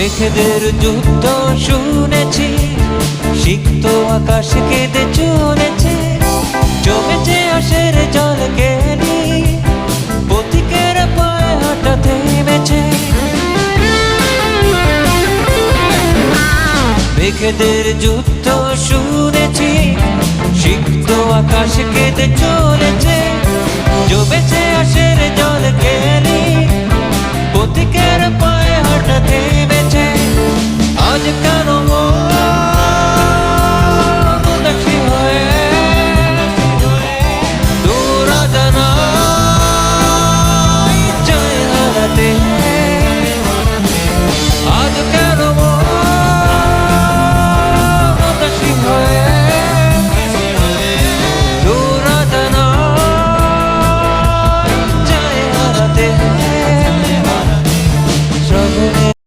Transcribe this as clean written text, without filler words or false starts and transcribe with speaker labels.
Speaker 1: মেঘেদের যুদ্ধ শুনেছি, সিক্ত আকাশ কেঁদে চলেছে, জমেছে আশের জল কেনি, পথিকের পায়ে হাঁটা থেমেছে। মেঘেদের যুদ্ধ শুনেছি, সিক্ত আকাশ কেঁদে চলেছে, জমেছে আশের জল কেনি,